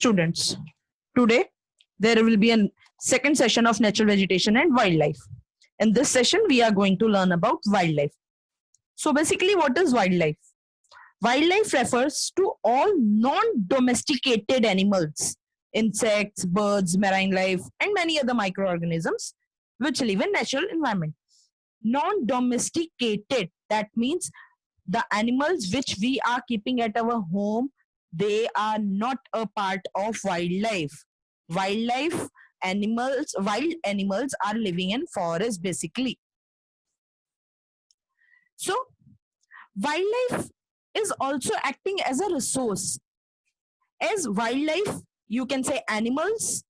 students. Today, there will be a second session of natural vegetation and wildlife. In this session, we are going to learn about wildlife. So basically, what is wildlife? Wildlife refers to all non-domesticated animals, insects, birds, marine life, and many other microorganisms which live in natural environment. Non-domesticated, that means the animals which we are keeping at our home, they are not a part of wildlife. Wild animals are living in forests basically. So wildlife is also acting as a resource. As wildlife, you can say animals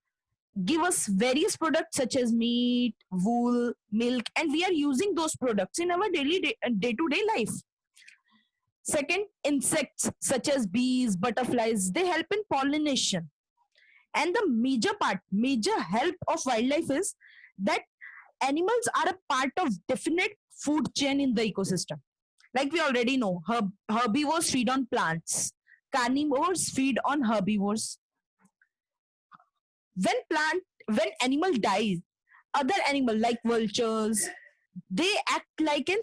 give us various products such as meat, wool, milk, and we are using those products in our day-to-day life. Second, insects such as bees, butterflies, they help in pollination. And the major help of wildlife is that animals are a part of definite food chain in the ecosystem. Like we already know, herbivores feed on plants, carnivores feed on herbivores. When animal dies, other animal like vultures, they act like in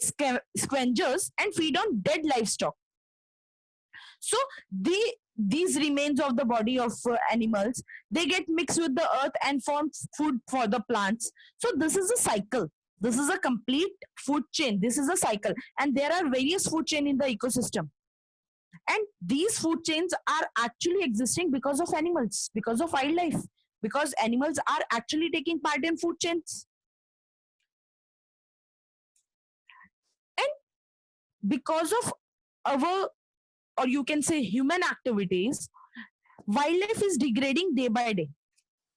scavengers and feed on dead livestock. So these remains of the body of animals, they get mixed with the earth and form food for the plants. So this is a cycle. This is a complete food chain. This is a cycle, and there are various food chain in the ecosystem. And these food chains are actually existing because of animals, because of wildlife, because animals are actually taking part in food chains. And because of our, or you can say human activities, wildlife is degrading day by day.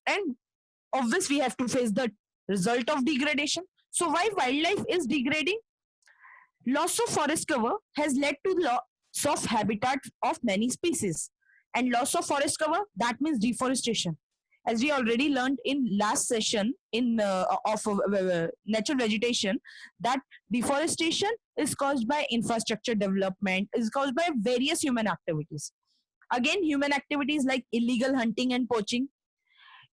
And obviously, we have to face the result of degradation. So why wildlife is degrading? Loss of forest cover has led to loss of habitat of many species. And loss of forest cover, that means deforestation. As we already learned in last session of natural vegetation, that deforestation is caused by infrastructure development, is caused by various human activities. Again, human activities like illegal hunting and poaching,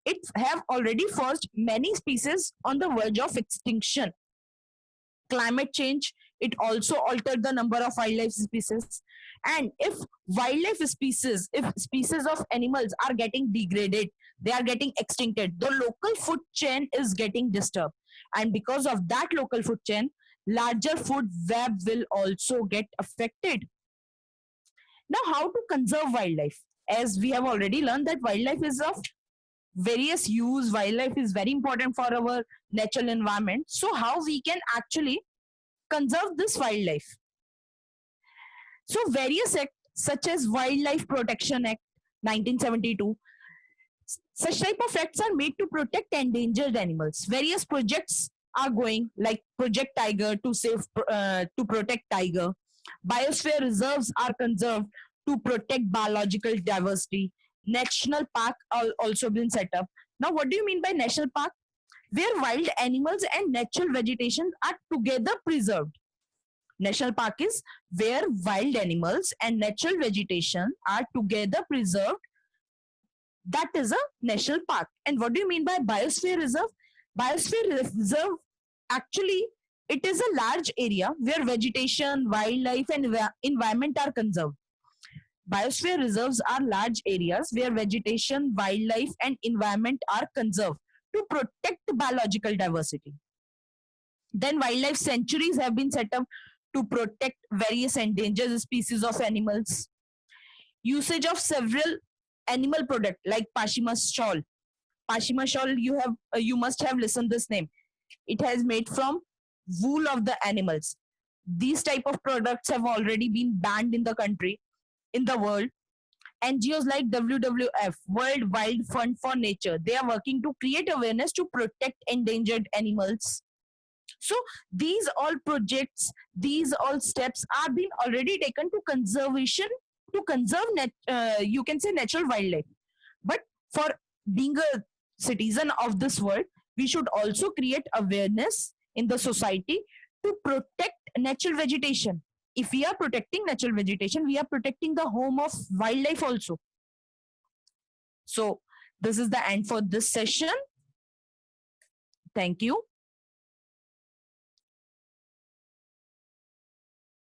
it have already forced many species on the verge of extinction. Climate change, it also altered the number of wildlife species. And if species of animals are getting degraded, they are getting extincted, the local food chain is getting disturbed. And because of that local food chain, larger food web will also get affected. Now, how to conserve wildlife? As we have already learned that wildlife is of various use, wildlife is very important for our natural environment. So how we can actually conserve this wildlife? So various acts such as Wildlife Protection Act 1972, such type of acts are made to protect endangered animals. Various projects are going, like Project Tiger to protect tiger. Biosphere reserves are conserved to protect biological diversity. National park are also been set up. Now, what do you mean by national park? Where wild animals and natural vegetation are together preserved. National park is where wild animals and natural vegetation are together preserved. That is a national park. And what do you mean by biosphere reserve? Biosphere reserve, actually, it is a large area where vegetation, wildlife, and environment are conserved. Biosphere reserves are large areas where vegetation, wildlife, and environment are conserved to protect biological diversity. Then wildlife sanctuaries have been set up to protect various endangered species of animals. Usage of several animal products like Pashima shawl. Pashima shawl, you must have listened this name. It has made from wool of the animals. These type of products have already been banned in the country, in the world. NGOs like WWF, World Wild Fund for Nature, they are working to create awareness to protect endangered animals. So these all projects, these all steps are being already taken to conservation, to conserve you can say natural wildlife. But for being a citizen of this world, we should also create awareness in the society to protect natural vegetation. If we are protecting natural vegetation, we are protecting the home of wildlife also. So this is the end for this session. Thank you.